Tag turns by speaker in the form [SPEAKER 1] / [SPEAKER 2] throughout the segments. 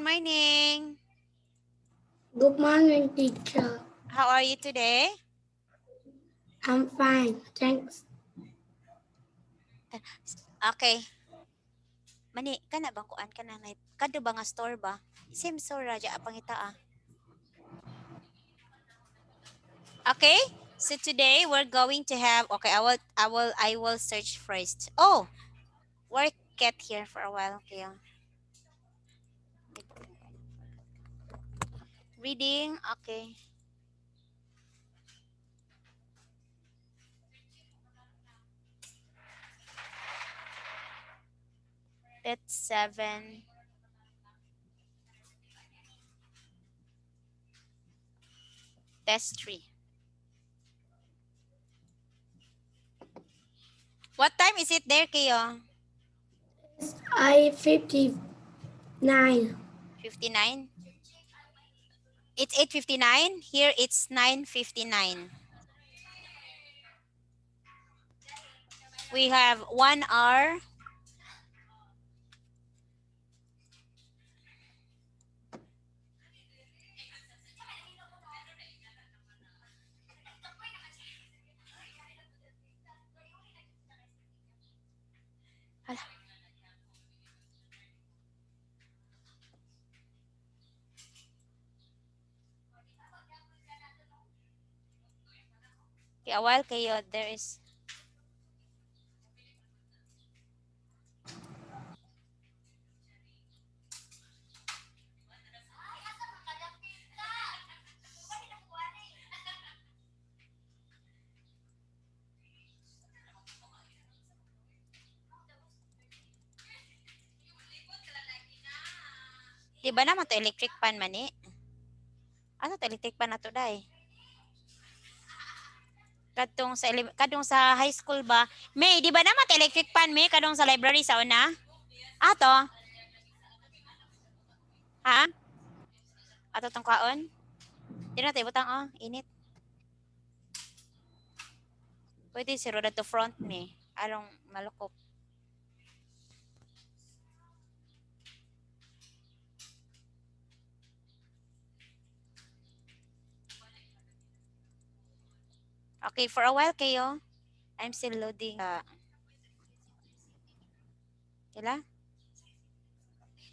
[SPEAKER 1] morning.
[SPEAKER 2] Good morning, teacher.
[SPEAKER 1] How are you today?
[SPEAKER 2] I'm fine, thanks.
[SPEAKER 1] Okay. Mani, kana bang kuan ka na kado ba nga store ba? Same store raja pangita ah. Okay? So today we're going to have okay, I will search first. Oh, work cat here for a while. Okay. Reading, okay. That's 7. Test 3. What time is it there, Kayo?
[SPEAKER 2] It's I-59.
[SPEAKER 1] 59? It's 8:59. Here it's 9:59. We have 1 hour. Hala. Okay, a while kayo, there is di ba naman to electric pan mani? Ano to electric pan na to dai? Kadung sa high school ba? May, di ba naman to electric pan may kadung sa library sa una? Ato? Ha? Ato tong kaon? Di na tayo butang oh, init. Pwede si Roda to front me. Along malukop. Okay, for a while kayo. I'm still loading. Kila?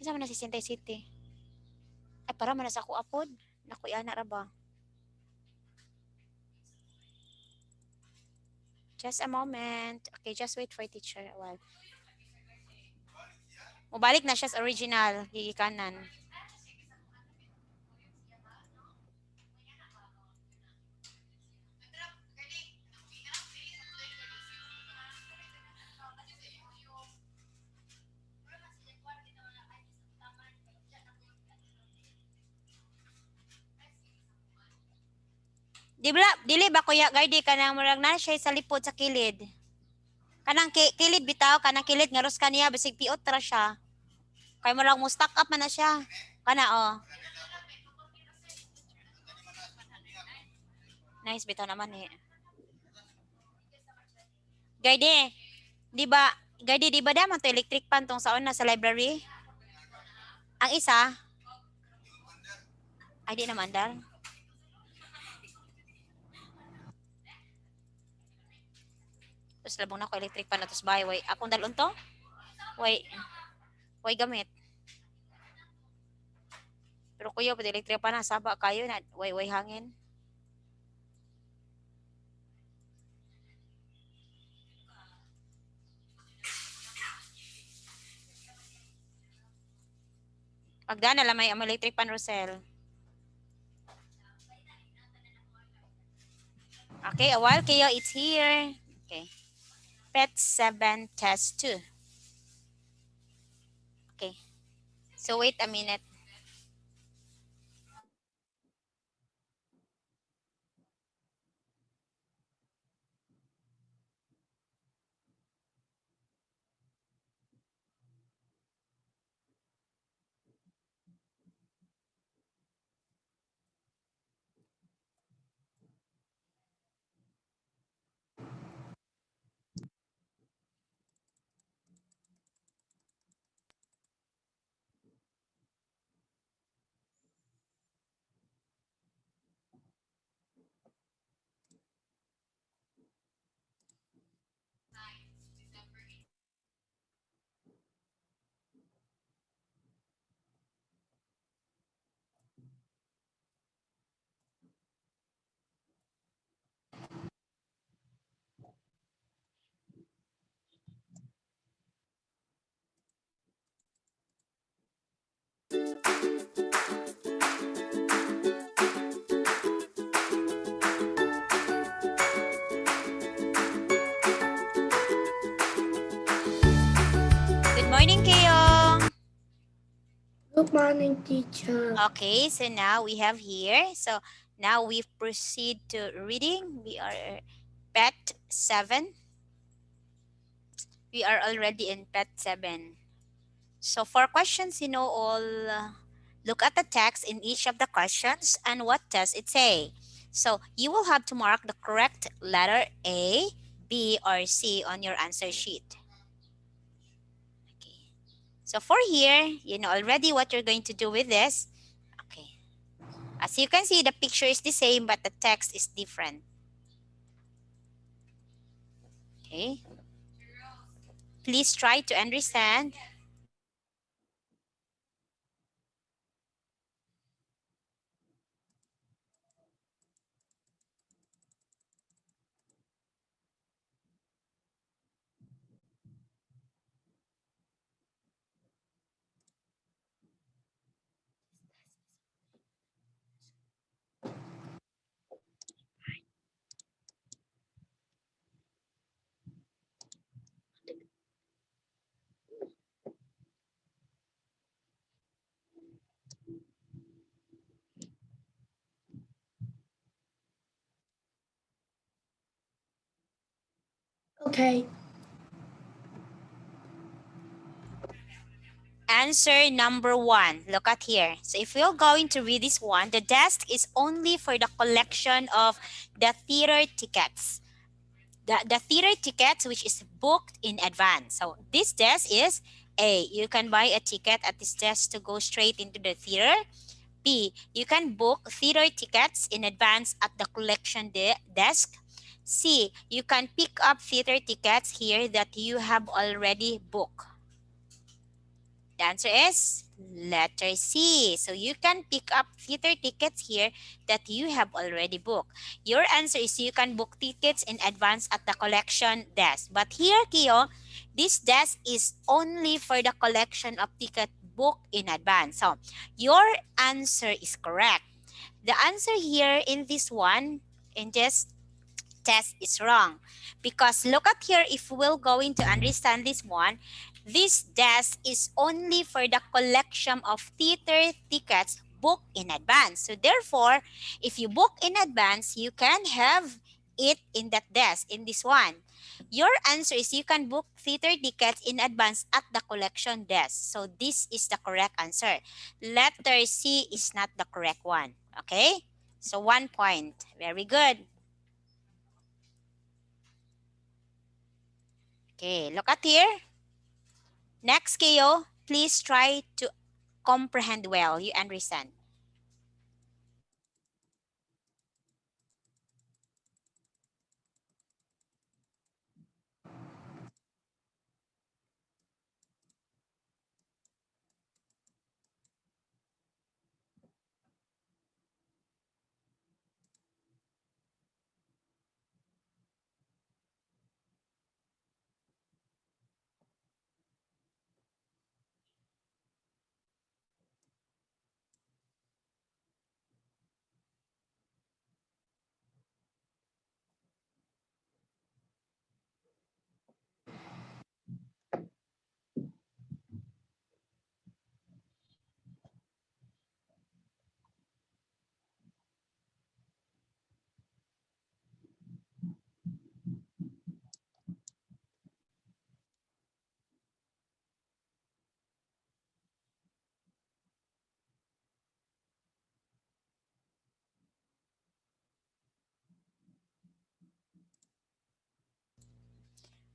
[SPEAKER 1] Isa man na si Sintay City. Ay, para man na sa ako apod. Naku, ana ra ba? Just a moment. Okay, just wait for teacher a while. Mubalik na siya sa original. Gigikanan. Dili ba kuya guide kanang murag na siya sa lipod sa kilid. Kanang kilid bitaw, kanang kilid nga ros kaniya bisig piot ra siya. Kay murag mo stack up man na siya. Kana oh. Nice bitaw naman eh. Guide, di ba? Guide, di ba daman to electric pan tong saon na sa library? Ang isa, ay di naman dal. Tapos labong na ko electric pan na tos bahay. Way, akong dalon to? Way gamit. Pero kuya, pwede electric pan na saba kayo na way hangin. Pagdaan na lang may electric pan Rosel. Okay, a while kayo, it's here. Okay. Pet 7 test 2. Okay. So wait a minute. Good morning, Kayong.
[SPEAKER 2] Good morning, teacher.
[SPEAKER 1] Okay, so now we have here. So now we proceed to reading. We are pet 7. We are already in pet 7. So for questions, all look at the text in each of the questions and what does it say. So you will have to mark the correct letter A, B, or C on your answer sheet. Okay. So for here, you know already what you're going to do with this. Okay. As you can see, the picture is the same, but the text is different. Okay. Please try to understand.
[SPEAKER 2] Okay.
[SPEAKER 1] Answer number 1. Look at here. So if we're going to read this one, the desk is only for the collection of the theater tickets. The theater tickets which is booked in advance. So this desk is A. You can buy a ticket at this desk to go straight into the theater. B. You can book theater tickets in advance at the collection desk. C. You can pick up theater tickets here that you have already booked. The answer is letter C. So you can pick up theater tickets here that you have already booked. Your answer is you can book tickets in advance at the collection desk. But here, Kio, this desk is only for the collection of ticket booked in advance. So your answer is correct. The answer here in this one, in this test is wrong, because look at here, if we're going to understand this one, this desk is only for the collection of theater tickets booked in advance. So therefore, if you book in advance, you can have it in that desk, in this one. Your answer is you can book theater tickets in advance at the collection desk. So this is the correct answer. Letter C is not the correct one. Okay? So 1 point. Very good. Okay, look at here. Next, Keo, please try to comprehend well. You understand.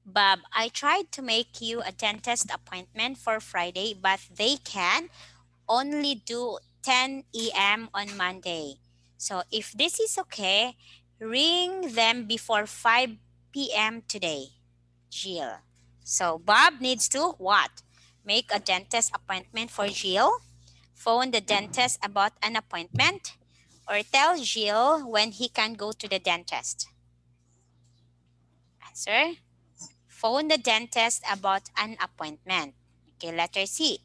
[SPEAKER 1] Bob, I tried to make you a dentist appointment for Friday, but they can only do 10 a.m. on Monday. So if this is okay, ring them before 5 p.m. today, Jill. So Bob needs to what? Make a dentist appointment for Jill, phone the dentist about an appointment, or tell Jill when he can go to the dentist. Answer. Phone the dentist about an appointment. Okay, letter C.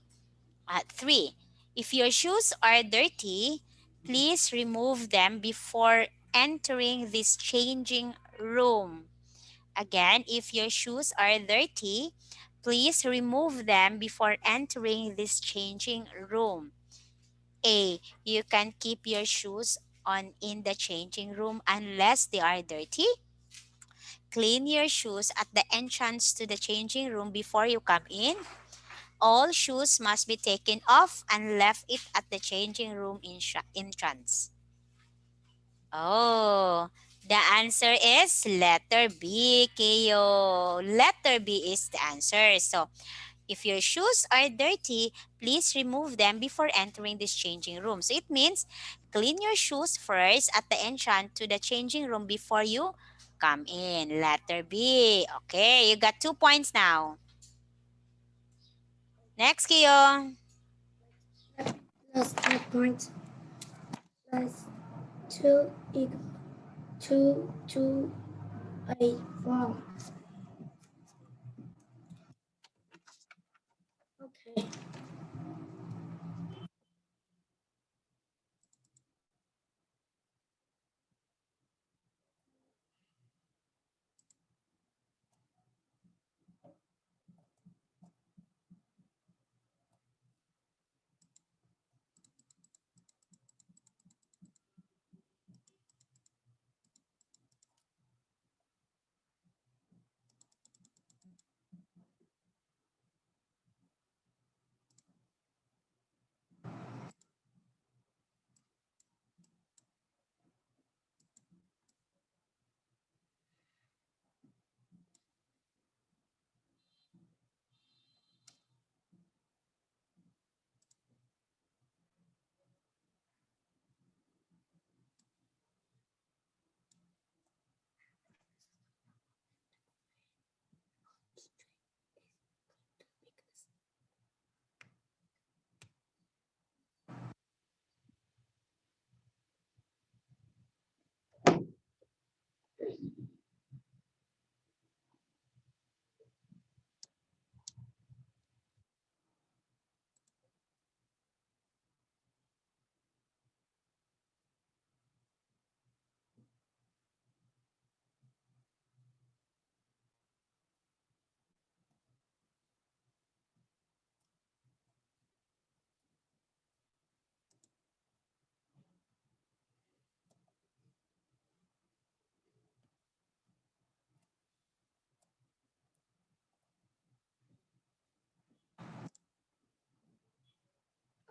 [SPEAKER 1] 3. If your shoes are dirty, please remove them before entering this changing room. Again, if your shoes are dirty, please remove them before entering this changing room. A. You can keep your shoes on in the changing room unless they are dirty. Clean your shoes at the entrance to the changing room before you come in. All shoes must be taken off and left it at the changing room entrance. Oh, the answer is letter B, Keo. Letter B is the answer. So, if your shoes are dirty, please remove them before entering this changing room. So, it means clean your shoes first at the entrance to the changing room before you come in. Letter B. Okay, you got 2 points now. Next, Keo.
[SPEAKER 2] Plus 2 points. Plus 2 equals 2, 2, 8, 4. Okay.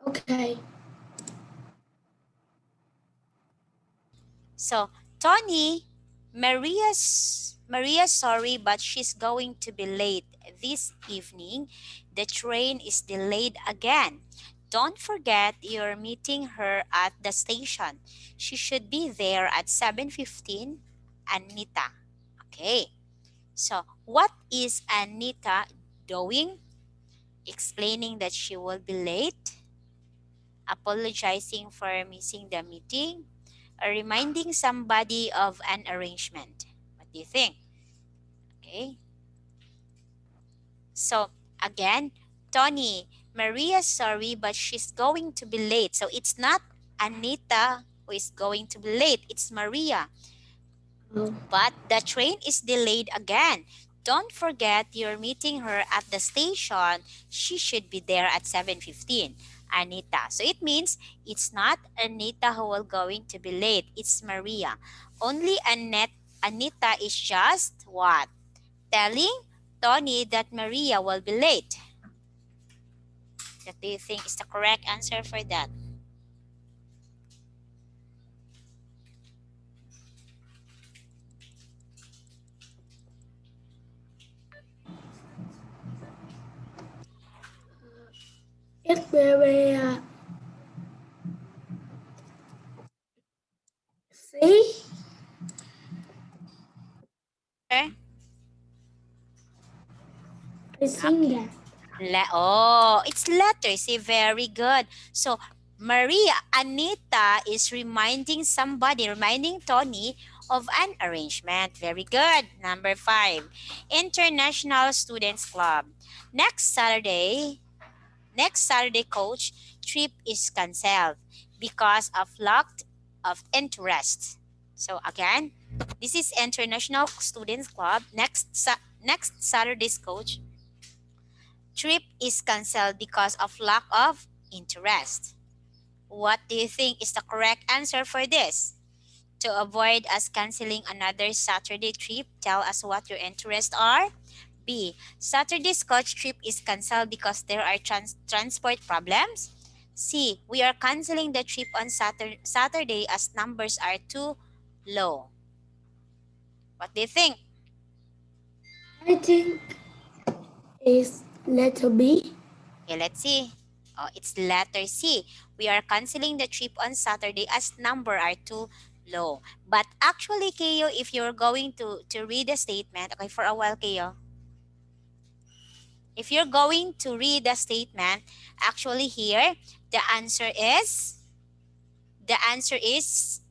[SPEAKER 2] Okay.
[SPEAKER 1] So, Tony, Maria's sorry, but she's going to be late this evening. The train is delayed again. Don't forget you're meeting her at the station. She should be there at 7:15, Anita. Okay. So, what is Anita doing? Explaining that she will be late, apologizing for missing the meeting, or reminding somebody of an arrangement. What do you think? Okay. So again, Tony, Maria's sorry, but she's going to be late. So it's not Anita who is going to be late. It's Maria.
[SPEAKER 2] Oh.
[SPEAKER 1] But the train is delayed again. Don't forget you're meeting her at the station. She should be there at 7:15. Anita. So it means it's not Anita who will going to be late. It's Maria. Only Anita is just what? Telling Tony that Maria will be late. What do you think is the correct answer for that?
[SPEAKER 2] It's very, see?
[SPEAKER 1] Okay.
[SPEAKER 2] I seen
[SPEAKER 1] Okay.
[SPEAKER 2] that.
[SPEAKER 1] Oh, it's letters. See, very good. So, Maria, Anita is reminding Tony of an arrangement. Very good. Number 5, International Students Club. Next Saturday, Coach, trip is canceled because of lack of interest. So again, this is International Students Club. Next Saturday's coach, trip is canceled because of lack of interest. What do you think is the correct answer for this? To avoid us canceling another Saturday trip, tell us what your interests are. B. Saturday's coach trip is canceled because there are transport problems. C. We are canceling the trip on Saturday as numbers are too low. What do you think?
[SPEAKER 2] I think it's letter B.
[SPEAKER 1] Okay, let's see. Oh, it's letter C. We are canceling the trip on Saturday as number are too low. But actually, Keo, if you're going to read the statement, okay, for a while, Keo, if you're going to read the statement, actually here, the answer is,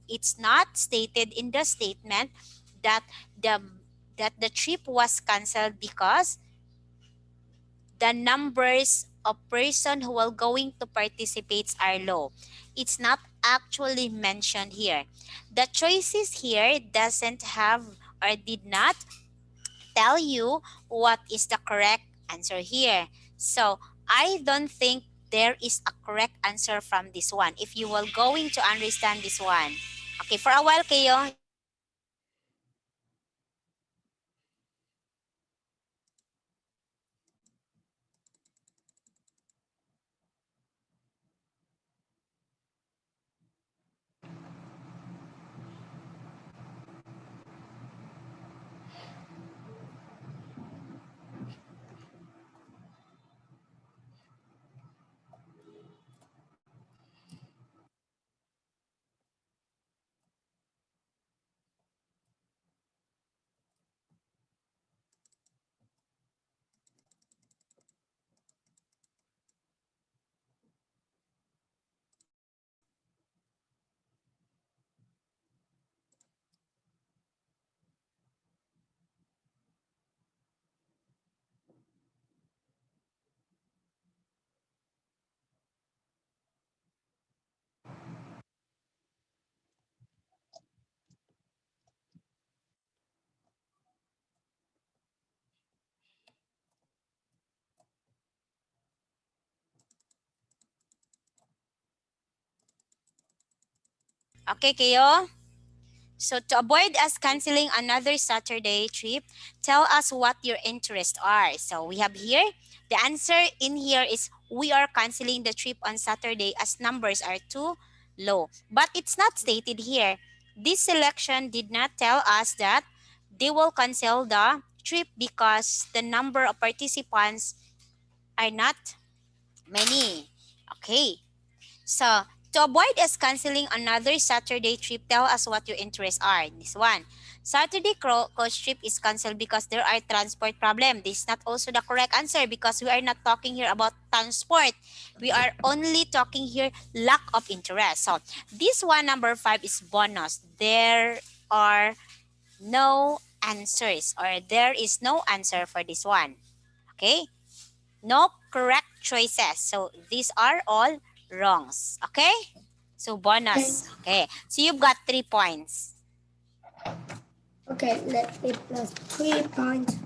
[SPEAKER 1] it's not stated in the statement that the the trip was canceled because the numbers of person who are going to participate are low. It's not actually mentioned here. The choices here doesn't have or did not tell you what is the correct answer here. So I don't think there is a correct answer from this one. If you will going to understand this one. Okay, for a while, Kayo. Okay, Kayo. So to avoid us canceling another Saturday trip, tell us what your interests are. So we have here, the answer in here is we are canceling the trip on Saturday as numbers are too low. But it's not stated here. This selection did not tell us that they will cancel the trip because the number of participants are not many. Okay. So, to avoid us canceling another Saturday trip, tell us what your interests are. This one. Saturday coach trip is canceled because there are transport problem. This is not also the correct answer because we are not talking here about transport. We are only talking here lack of interest. So, this one, number 5, is bonus. There are no answers or there is no answer for this one. Okay? No correct choices. So these are all wrongs. Okay? So
[SPEAKER 2] Okay.
[SPEAKER 1] bonus. Okay. So you've got 3 points.
[SPEAKER 2] Okay, let me plus 3 points.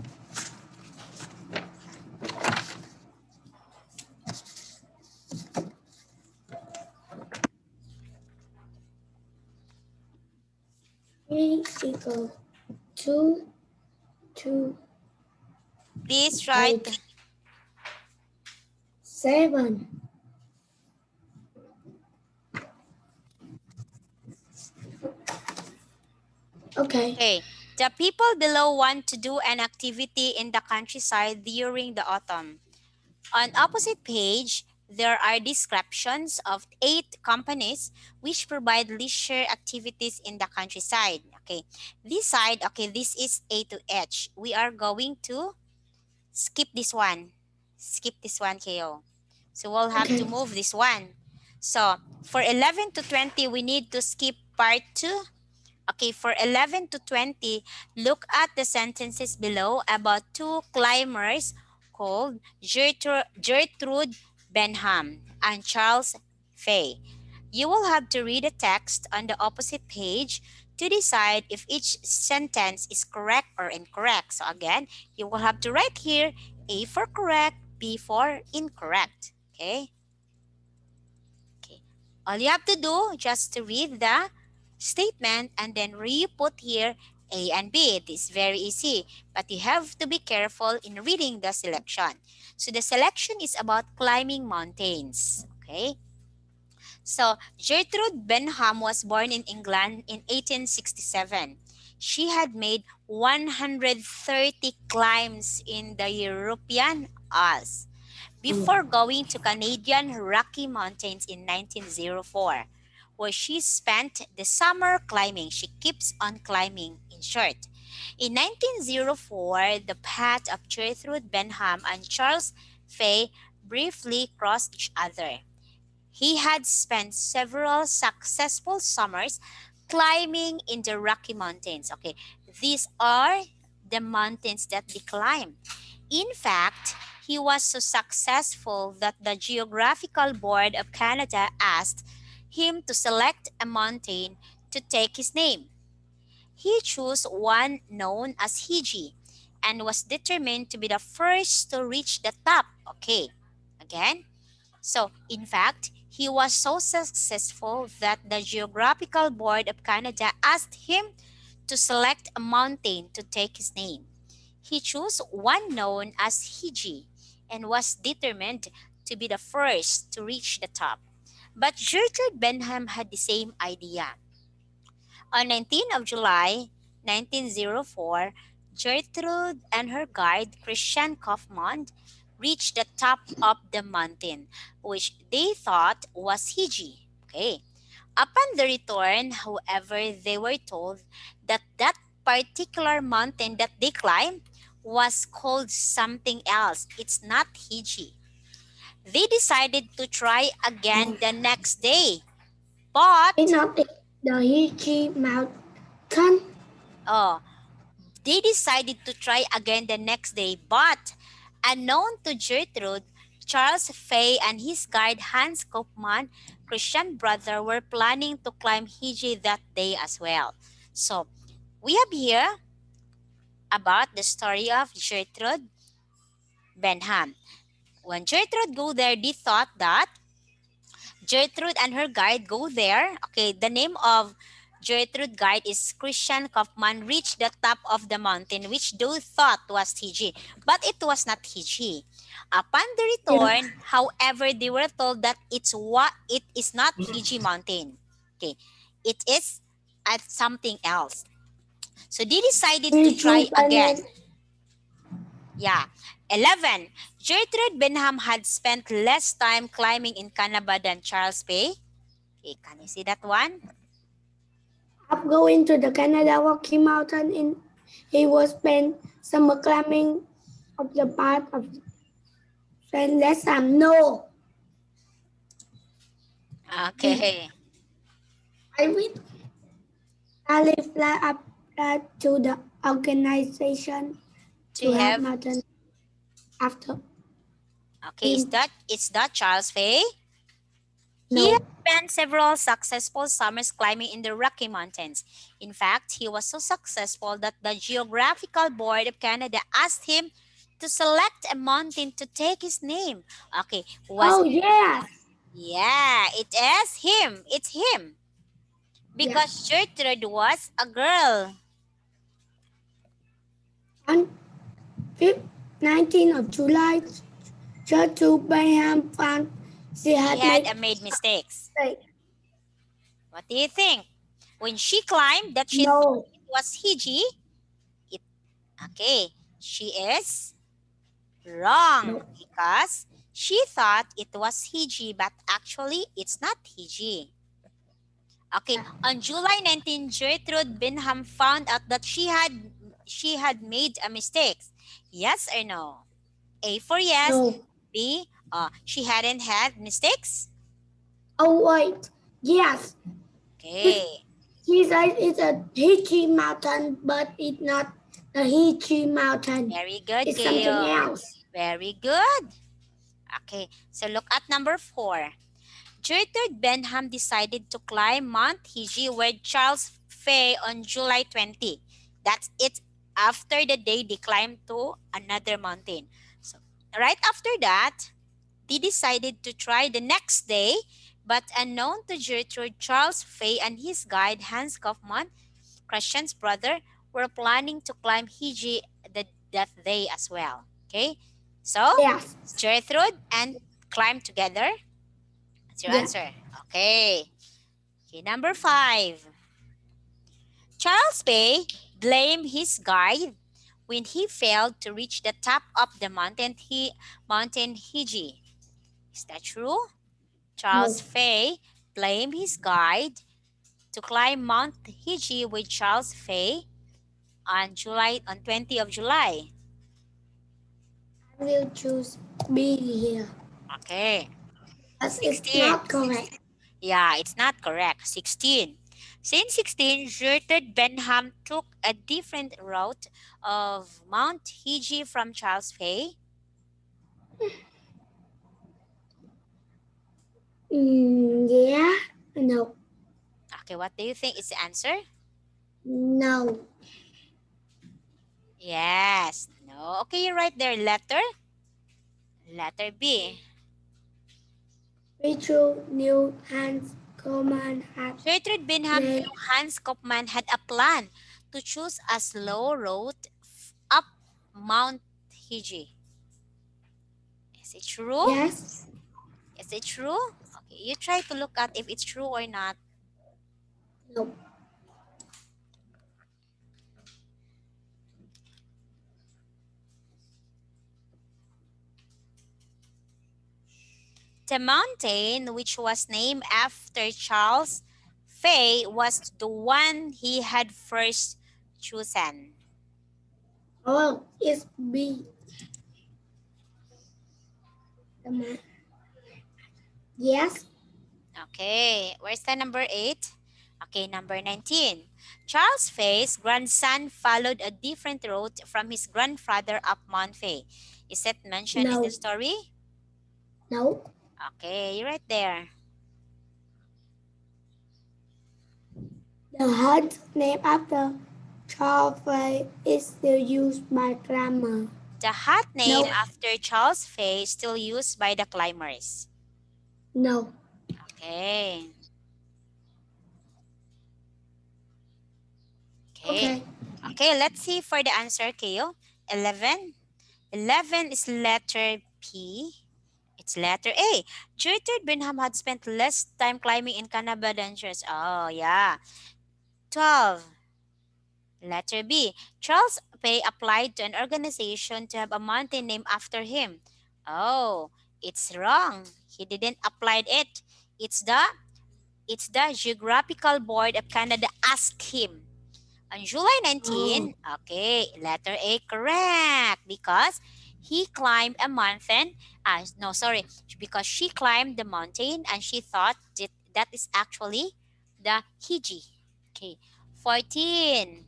[SPEAKER 2] Three equals two, two,
[SPEAKER 1] Please write.
[SPEAKER 2] 8, 7. Okay.
[SPEAKER 1] Okay. The people below want to do an activity in the countryside during the autumn. On opposite page, there are descriptions of 8 companies which provide leisure activities in the countryside. Okay. This side, okay, this is A to H. We are going to skip this one. Skip this one, KO. So we'll have to
[SPEAKER 2] Okay.
[SPEAKER 1] move this one. So for 11 to 20, we need to skip part 2. Okay, for 11 to 20, look at the sentences below about 2 climbers called Gertrude Benham and Charles Fay. You will have to read the text on the opposite page to decide if each sentence is correct or incorrect. So again, you will have to write here A for correct, B for incorrect. Okay? Okay. All you have to do just to read the statement and then re-put here A and B. This is very easy, but you have to be careful in reading the selection. So the selection is about climbing mountains. Okay. So Gertrude Benham was born in England in 1867. She had made 130 climbs in the European Alps before going to Canadian Rocky Mountains in 1904, where she spent the summer climbing. She keeps on climbing, in short. In 1904, the path of Gertrude Benham and Charles Fay briefly crossed each other. He had spent several successful summers climbing in the Rocky Mountains. Okay, these are the mountains that they climb. In fact, he was so successful that the Geographical Board of Canada asked him to select a mountain to take his name. He chose one known as Hiji and was determined to be the first to reach the top. Okay, again. So, in fact, he was so successful that the Geographical Board of Canada asked him to select a mountain to take his name. He chose one known as Hiji and was determined to be the first to reach the top. But Gertrude Benham had the same idea. On 19th of July 1904, Gertrude and her guide Christian Kaufmann reached the top of the mountain, which they thought was Hiji. Okay. Upon the return, however, they were told that that particular mountain that they climbed was called something else. It's not Hiji. They decided to try again the next day,
[SPEAKER 2] It's
[SPEAKER 1] but
[SPEAKER 2] not the Hichi Mountain.
[SPEAKER 1] oh, they decided to try again the next day, but unknown to Gertrude, Charles Fay and his guide Hans Kopman, Christian brother, were planning to climb Hiji that day as well. So we have here about the story of Gertrude Benham. When Gertrude go there, they thought that Gertrude and her guide go there. Okay, the name of Gertrude guide is Christian Kaufman, reached the top of the mountain, which they thought was Hiji, but it was not Hiji. Upon the
[SPEAKER 2] Yeah.
[SPEAKER 1] return, however, they were told that it is not Hiji mountain. Okay, it is at something else. So they decided to try
[SPEAKER 2] Hichi
[SPEAKER 1] again.
[SPEAKER 2] Planet.
[SPEAKER 1] Yeah. 11. Gertrude Benham had spent less time climbing in Canada than Charles Bay. Okay, can you see that one?
[SPEAKER 2] Up going to the Canada Rocky Mountain in he was spent summer climbing of the path of spend less time. No.
[SPEAKER 1] Okay.
[SPEAKER 2] I read I fly up to the organization
[SPEAKER 1] Do
[SPEAKER 2] to
[SPEAKER 1] you
[SPEAKER 2] have
[SPEAKER 1] have?
[SPEAKER 2] mountain after
[SPEAKER 1] Okay, is that Charles Fay? He
[SPEAKER 2] no.
[SPEAKER 1] had spent several successful summers climbing in the Rocky Mountains. In fact, he was so successful that the Geographical Board of Canada asked him to select a mountain to take his name. Okay,
[SPEAKER 2] Oh yes.
[SPEAKER 1] yeah, it is him. It's him.
[SPEAKER 2] Yeah.
[SPEAKER 1] Because Gertrude was a girl.
[SPEAKER 2] On 19th of July, Church to Bayham found she
[SPEAKER 1] She
[SPEAKER 2] had
[SPEAKER 1] had
[SPEAKER 2] made
[SPEAKER 1] made mistakes.
[SPEAKER 2] mistake.
[SPEAKER 1] What do you think? When she climbed that she thought
[SPEAKER 2] No.
[SPEAKER 1] it was Hiji, okay, she is wrong
[SPEAKER 2] No.
[SPEAKER 1] because she thought it was Hiji, but actually it's not Hiji. Okay, on July 19, Gertrude Binham found out that she had made a mistake. Yes or no? A for yes,
[SPEAKER 2] No.
[SPEAKER 1] B, she hadn't had mistakes.
[SPEAKER 2] Oh wait. Yes.
[SPEAKER 1] Okay,
[SPEAKER 2] She said it's a Hichi mountain, but it's not the Hichi mountain.
[SPEAKER 1] very good,
[SPEAKER 2] It's something
[SPEAKER 1] Gail.
[SPEAKER 2] else.
[SPEAKER 1] Very good. Okay, so look at number 4. Gertrude Benham decided to climb Mount Hiji with Charles Fay on July 20. That's it. After the day they climbed to another mountain. So right after that, they decided to try the next day, but unknown to Gertrude, Charles Fay and his guide Hans Kaufmann, Christian's brother, were planning to climb Hiji that day as well. Okay, so
[SPEAKER 2] Yes.
[SPEAKER 1] Gertrude and climb together. That's your
[SPEAKER 2] Yeah.
[SPEAKER 1] answer. Okay. Okay, number 5. Charles Bay blamed his guide when he failed to reach the top of the mountain Hiji. Is that true? Charles
[SPEAKER 2] No.
[SPEAKER 1] Fay blamed his guide to climb Mount Hiji with Charles Fay on 20 of July.
[SPEAKER 2] I will choose B here.
[SPEAKER 1] Okay.
[SPEAKER 2] But it's
[SPEAKER 1] 16.
[SPEAKER 2] not correct.
[SPEAKER 1] Yeah, it's not correct. 16. Since 16, Gertrude Benham took a different route of Mount Hiji from Charles Fay.
[SPEAKER 2] Yeah. No.
[SPEAKER 1] Okay, what do you think is the answer?
[SPEAKER 2] No.
[SPEAKER 1] Yes. No. Okay, you write there letter. Letter B.
[SPEAKER 2] Rachel knew Hans Coleman had
[SPEAKER 1] Gertrude Benham
[SPEAKER 2] planned.
[SPEAKER 1] knew Hans Kopman had a plan to choose a slow road up Mount Hiji. Is it true?
[SPEAKER 2] Yes.
[SPEAKER 1] Is it true? Okay, you try to look at if it's true or not.
[SPEAKER 2] No.
[SPEAKER 1] The mountain, which was named after Charles Fay, was the one he had first chosen.
[SPEAKER 2] Oh, it's B. Yes.
[SPEAKER 1] Okay, where's the number 8? Okay, number 19. Charles Fay's grandson followed a different route from his grandfather up Mount Fay. Is that mentioned in the
[SPEAKER 2] No.
[SPEAKER 1] story?
[SPEAKER 2] No.
[SPEAKER 1] Okay, you're right there.
[SPEAKER 2] The hut named after Charles Fay is still used by climbers.
[SPEAKER 1] The hat named
[SPEAKER 2] No.
[SPEAKER 1] after Charles Fay is still used by the climbers.
[SPEAKER 2] No.
[SPEAKER 1] Okay. Okay.
[SPEAKER 2] Okay.
[SPEAKER 1] Okay, let's see for the answer, Keo. 11. 11 is letter P. It's letter A. Gertrude Benham had spent less time climbing in Canada than yours. Oh, yeah. 12. Letter B. Charles Pay applied to an organization to have a mountain named after him. Oh, it's wrong. He didn't apply it. It's the it's the Geographical Board of Canada asked him. On July
[SPEAKER 2] Oh.
[SPEAKER 1] 19, okay, letter A correct because he climbed a mountain. No, sorry, because she climbed the mountain and she thought that is actually the Hiji. Okay, 14.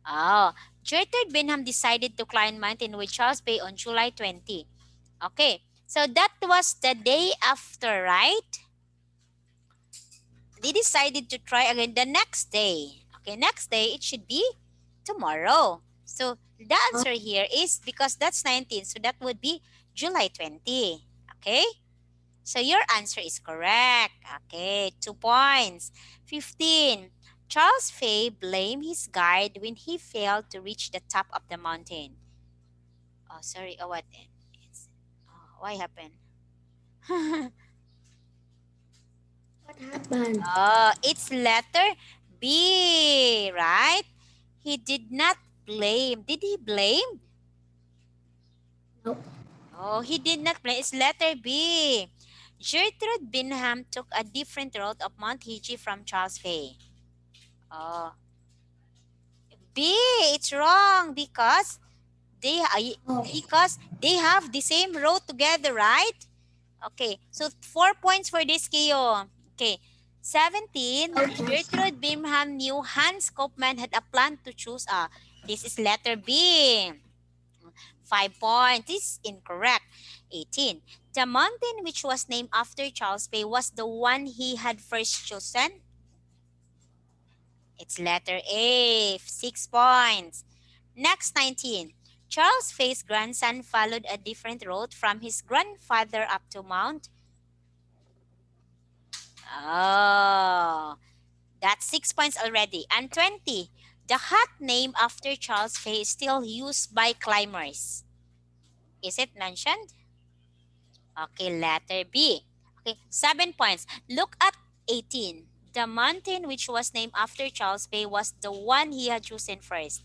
[SPEAKER 1] Oh, Gertrude Benham decided to climb mountain with Charles Bay on July 20. Okay, so that was the day after, right? They decided to try again the next day. Okay, next day it should be tomorrow. So the answer here is because that's 19, so that would be July 20. Okay? So your answer is correct. Okay, 2 points. 15. Charles Fay blamed his guide when he failed to reach the top of the mountain. Oh, sorry. Oh, what? Why happened?
[SPEAKER 2] What happened?
[SPEAKER 1] Oh, it's letter B, right? He did not blame. Did he blame?
[SPEAKER 2] No.
[SPEAKER 1] Oh, he did not blame. It's letter B. Gertrude Bingham took a different route of Mount Hiji from Charles Fay. Oh, B. It's wrong
[SPEAKER 2] Oh.
[SPEAKER 1] because they have the same road together, right? Okay, so 4 points for this, Keo. Okay, 17.
[SPEAKER 2] Okay.
[SPEAKER 1] Gertrude Bingham knew Hans Kopman had a plan to choose. This is letter B. 5 points. This is incorrect. 18. The mountain which was named after Charles Bay was the one he had first chosen. It's letter A. 6 points. Next, 19. Charles Fay's grandson followed a different road from his grandfather up to Mount. Oh, that's 6 points already. And 20. The hat named after Charles Fay is still used by climbers. Is it mentioned? Okay, letter B. Okay, 7 points. Look at 18. The mountain which was named after Charles Fay was the one he had chosen first.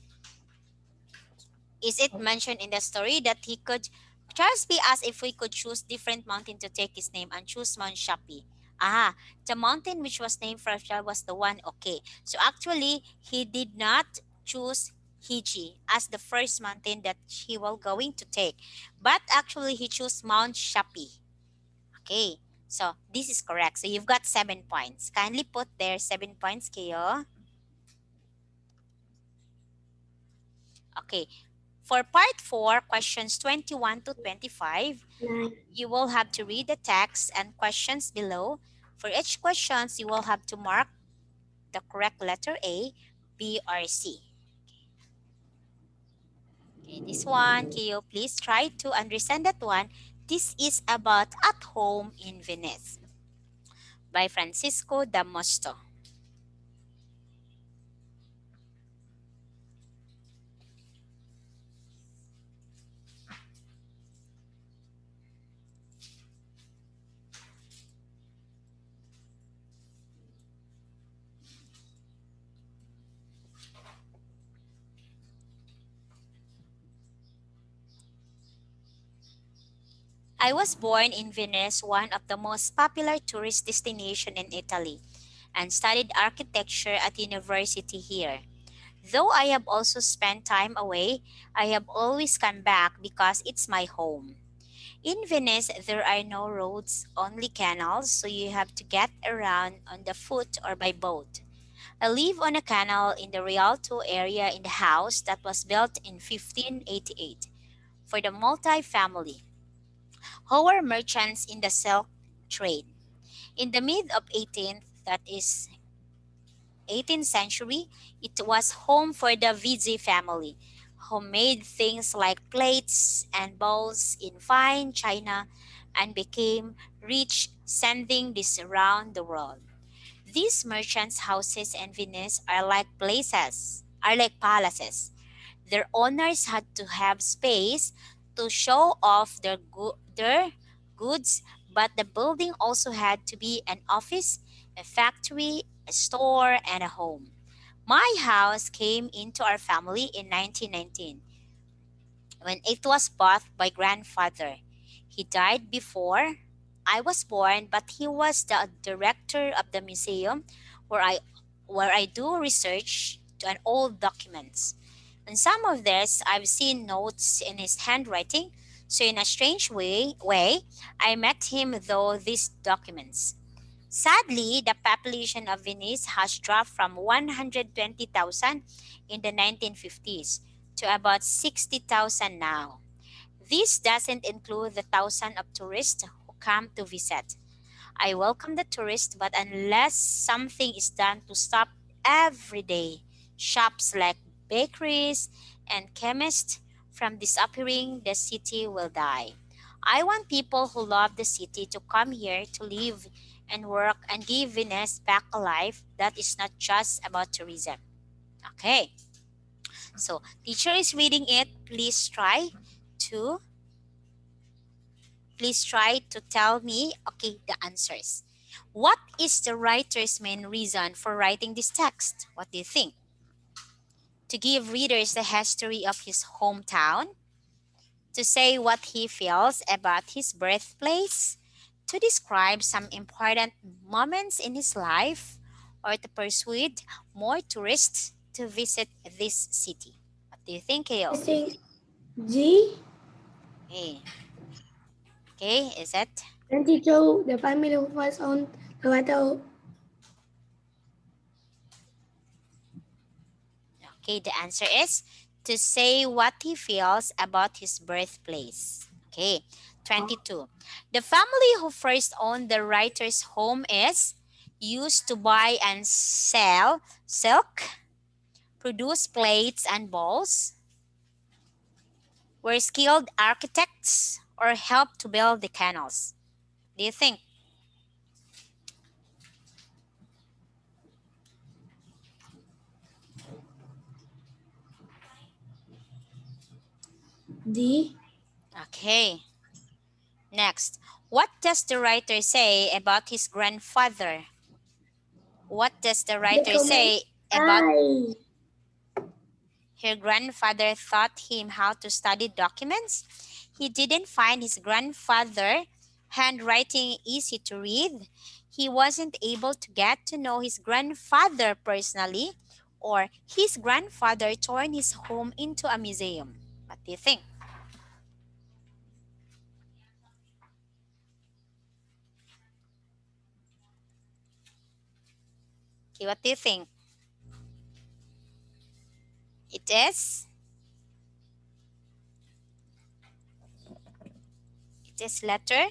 [SPEAKER 1] Is it mentioned in the story that he could, Charles P. asked if we could choose different mountain to take his name and choose Mount Shapi. Ah, the mountain which was named for Charles was the one, okay. So actually, he did not choose Hiji as the first mountain that he was going to take. But actually, he chose Mount Shapi. Okay, so this is correct. So you've got 7 points. Kindly put there 7 points, Kayo. Okay, for part 4, questions 21 to 25,
[SPEAKER 2] 9.
[SPEAKER 1] you will have to read the text and questions below. For each questions, you will have to mark the correct letter A, B, or C. Okay, this one, Kyo, please try to understand that one. This is about At Home in Venice by Francisco da Mosto. I was born in Venice, one of the most popular tourist destinations in Italy, and studied architecture at university here. Though I have also spent time away, I have always come back because it's my home. In Venice, there are no roads, only canals, so you have to get around on the foot or by boat. I live on a canal in the Rialto area in the house that was built in 1588 for the multi family who were merchants in the silk trade. In the mid of 18th century, it was home for the Vizzi family, who made things like plates and bowls in fine china and became rich, sending this around the world. These merchants' houses in Venice are like palaces. Their owners had to have space to show off their goods, but the building also had to be an office, a factory, a store, and a home. My house came into our family in 1919 when it was bought by grandfather. He died before I was born, but he was the director of the museum where I do research on old documents. And some of this I've seen notes in his handwriting, so in a strange way I met him through these documents. Sadly, the population of Venice has dropped from 120,000 in the 1950s to about 60,000 now. This doesn't include the thousands of tourists who come to visit. I welcome the tourists, but unless something is done to stop everyday shops like bakeries and chemists from disappearing, the city will die. I want people who love the city to come here to live and work and give Venice back a life that is not just about tourism. Okay, so teacher is reading it. To please try to tell me, okay, the answers. What is the writer's main reason for writing this text? What do you think? To give readers the history of his hometown, to say what he feels about his birthplace, to describe some important moments in his life, or to persuade more tourists to visit this city. What do you think,
[SPEAKER 2] I
[SPEAKER 1] Keo?
[SPEAKER 2] think G.
[SPEAKER 1] Okay, okay, is it?
[SPEAKER 2] 22. The family who was on the water.
[SPEAKER 1] Okay, the answer is to say what he feels about his birthplace. Okay, 22. The family who first owned the writer's home is used to buy and sell silk, produce plates and bowls, were skilled architects, or helped to build the canals. Do you think?
[SPEAKER 2] D.
[SPEAKER 1] Okay, next. What does the writer say about his grandfather? What does the
[SPEAKER 2] The
[SPEAKER 1] writer
[SPEAKER 2] comment
[SPEAKER 1] say about
[SPEAKER 2] I.
[SPEAKER 1] her grandfather taught him how to study documents? He didn't find his grandfather handwriting easy to read. He wasn't able to get to know his grandfather personally, or his grandfather turned his home into a museum. What do you think? Okay, what do you think? It is? It is letter?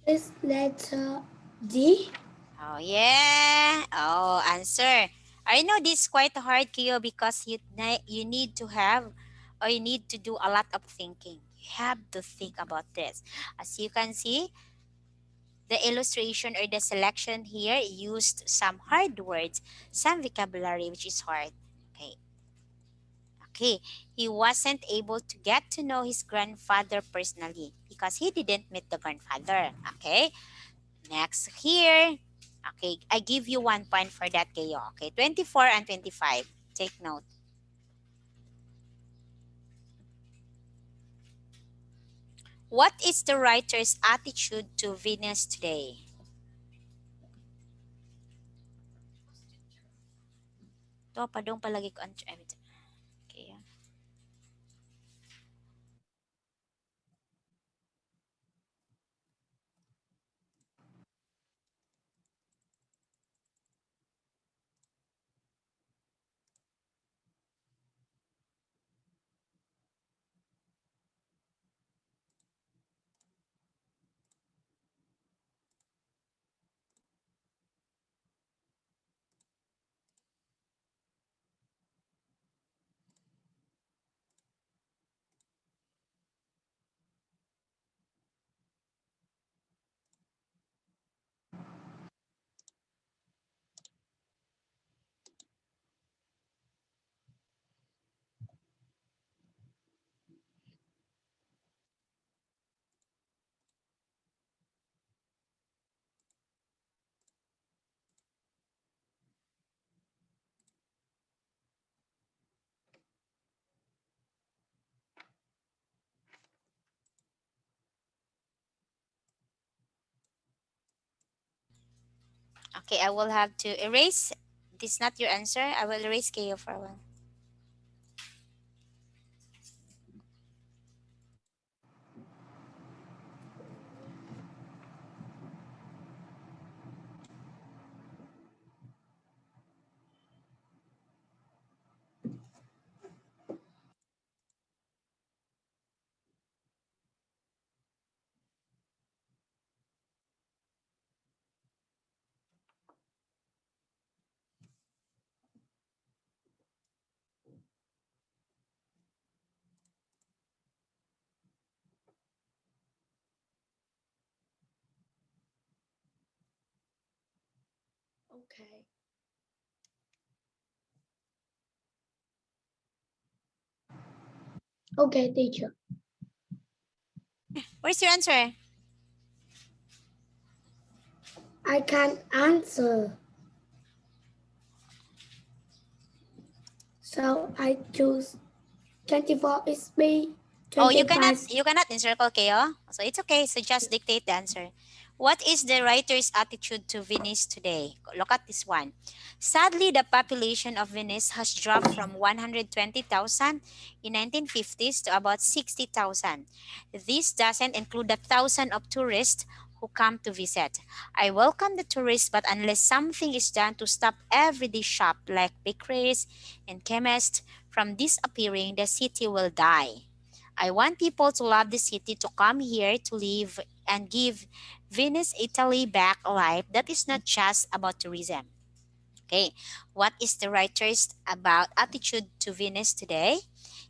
[SPEAKER 2] Is letter D.
[SPEAKER 1] Oh, yeah. Oh, answer. I know this is quite hard, Kyo, because you need to have, or you need to do a lot of thinking. You have to think about this. As you can see, the illustration or the selection here used some hard words, some vocabulary which is hard. Okay. Okay. He wasn't able to get to know his grandfather personally because he didn't meet the grandfather. Okay. Next here. Okay, I give you 1 point for that kayo. Okay, 24 and 25. Take note. What is the writer's attitude to Venus today? To padong palagi ko answer. Okay. Okay, I will have to erase. This is not your answer. I will erase kayo for one.
[SPEAKER 2] Okay. Okay, teacher.
[SPEAKER 1] Where's your answer?
[SPEAKER 2] I can't answer. So I choose 24 is B.
[SPEAKER 1] Oh,
[SPEAKER 2] 25.
[SPEAKER 1] you cannot encircle kayo. So it's okay. So just dictate the answer. What is the writer's attitude to Venice today? Look at this one. Sadly, the population of Venice has dropped from 120,000 in 1950s to about 60,000. This doesn't include the thousand of tourists who come to visit. I welcome the tourists, but unless something is done to stop everyday shop like bakeries and chemists from disappearing, the city will die. I want people to love the city, to come here to live and give Venice, Italy back a life that is not just about tourism. Okay, what is the writer's about attitude to Venice today?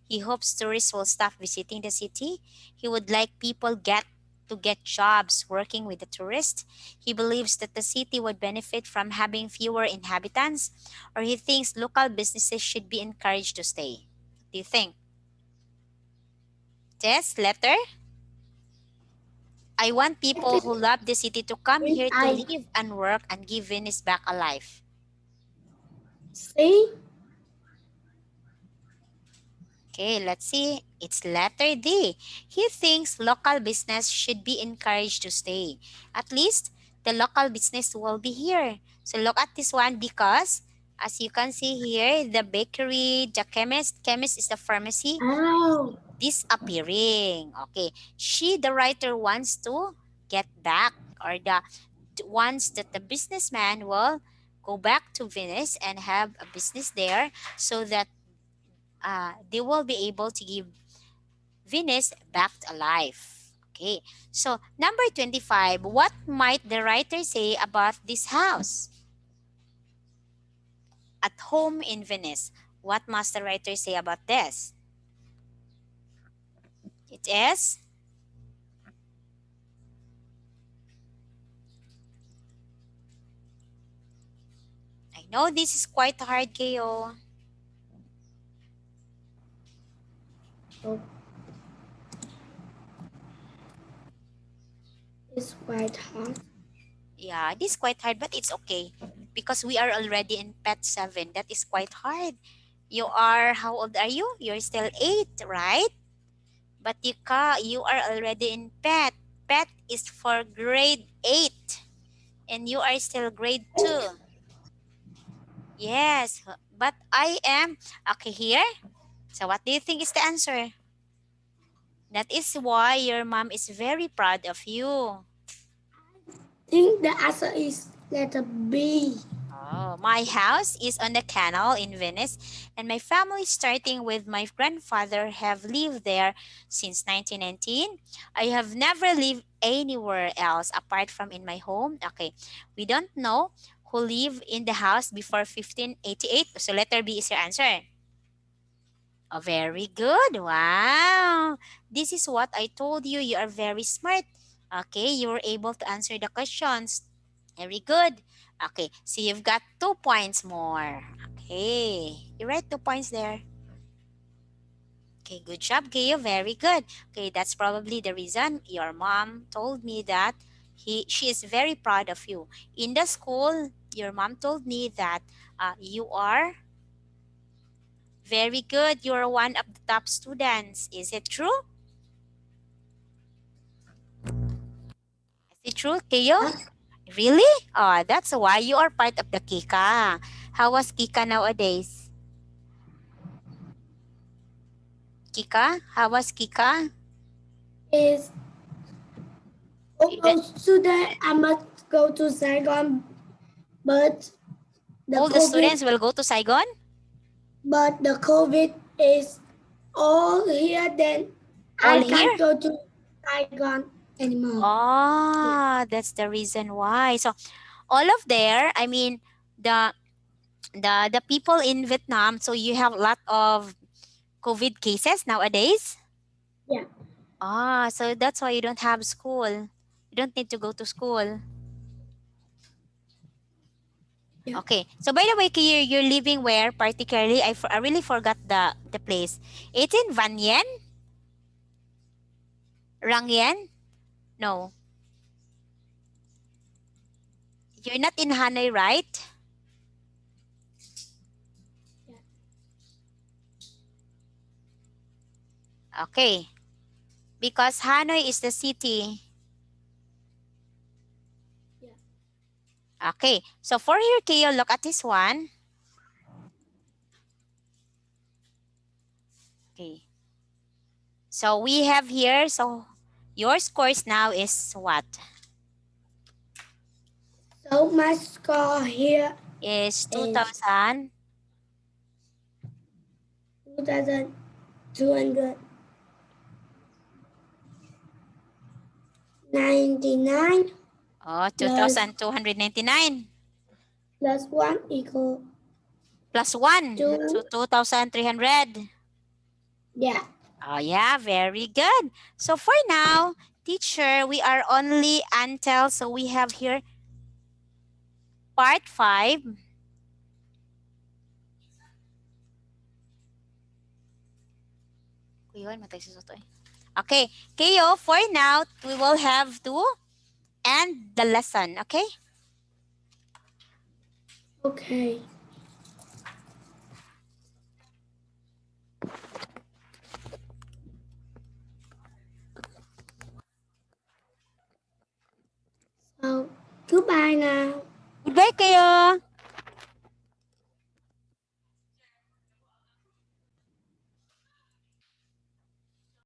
[SPEAKER 1] He hopes tourists will stop visiting the city. He would like people get jobs working with the tourists. He believes that the city would benefit from having fewer inhabitants, or he thinks local businesses should be encouraged to stay. Do you think? This letter? I want
[SPEAKER 2] I
[SPEAKER 1] people
[SPEAKER 2] think
[SPEAKER 1] who love the city to come
[SPEAKER 2] when
[SPEAKER 1] here to
[SPEAKER 2] I
[SPEAKER 1] live and work and give Venice back alive.
[SPEAKER 2] see,
[SPEAKER 1] Okay, let's see. It's letter D. He thinks local business should be encouraged to stay. At least the local business will be here. So look at this one because as you can see here, the bakery, the chemist is the pharmacy
[SPEAKER 2] oh,
[SPEAKER 1] disappearing. Okay, the writer wants to get back or the wants that the businessman will go back to Venice and have a business there so that they will be able to give Venus back alive. Okay, so number 25, what might the writer say about this house? At home in Venice. What must the writer say about this? It is, I know this is quite hard, Kayo.
[SPEAKER 2] oh, it's quite hard.
[SPEAKER 1] Yeah, this is quite hard, but it's okay because we are already in pet 7. That is quite hard. You are, how old are you? You're still 8, right? But you are already in pet. Pet is for grade 8 and you are still grade 2. Yes, but I am okay here. So what do you think is the answer? That is why your mom is very proud of you.
[SPEAKER 2] Think the answer is letter B.
[SPEAKER 1] Oh, my house is on the canal in Venice, and my family, starting with my grandfather, have lived there since 1919. I have never lived anywhere else apart from in my home. Okay, we don't know who lived in the house before 1588. So letter B is your answer. Oh, very good. Wow. This is what I told you. You are very smart. Okay, you were able to answer the questions. Very good. Okay, so you've got 2 points more. Okay, you write 2 points there. Okay, good job, Gayo. Very good. Okay, that's probably the reason your mom told me that she is very proud of you. In the school, your mom told me that you are very good. You are one of the top students. Is it true? Is it true, Gayo?
[SPEAKER 2] Huh?
[SPEAKER 1] Really? Oh, that's why you are part of the Kika. How was Kika nowadays? Kika? How was Kika?
[SPEAKER 2] Is
[SPEAKER 1] You don't-
[SPEAKER 2] almost today I must go to Saigon, but the
[SPEAKER 1] all the
[SPEAKER 2] COVID
[SPEAKER 1] students will go to Saigon?
[SPEAKER 2] is all here. Then
[SPEAKER 1] All
[SPEAKER 2] I
[SPEAKER 1] here?
[SPEAKER 2] can't go to Saigon anymore. Yeah,
[SPEAKER 1] Oh, that's the reason why. So all of there, I mean the the people in Vietnam, so you have a lot of COVID cases nowadays?
[SPEAKER 2] yeah,
[SPEAKER 1] Ah, so that's why you don't have school. You don't need to go to school.
[SPEAKER 2] yeah.
[SPEAKER 1] Okay. So by the way, you're living where particularly? I really forgot the place. It's in Van Yen? Rang Yen? No. You're not in Hanoi, right?
[SPEAKER 2] Yeah.
[SPEAKER 1] Okay. Because Hanoi is the city.
[SPEAKER 2] Yeah.
[SPEAKER 1] Okay. So for here, Keo, look at this one. Okay. So we have here, so your scores now is what?
[SPEAKER 2] So my score here
[SPEAKER 1] is
[SPEAKER 2] is
[SPEAKER 1] 2,000.
[SPEAKER 2] 2,299
[SPEAKER 1] Oh,
[SPEAKER 2] plus
[SPEAKER 1] 2,299
[SPEAKER 2] plus 1 equal
[SPEAKER 1] plus 1.
[SPEAKER 2] 2.
[SPEAKER 1] So 2,300.
[SPEAKER 2] Yeah.
[SPEAKER 1] Oh, yeah, very good. So for now, teacher, we are only until, so we have here part 5. Okay, Kayo, for now, we will have to end the lesson, okay?
[SPEAKER 2] Okay. So goodbye now.
[SPEAKER 1] Goodbye, Kayo.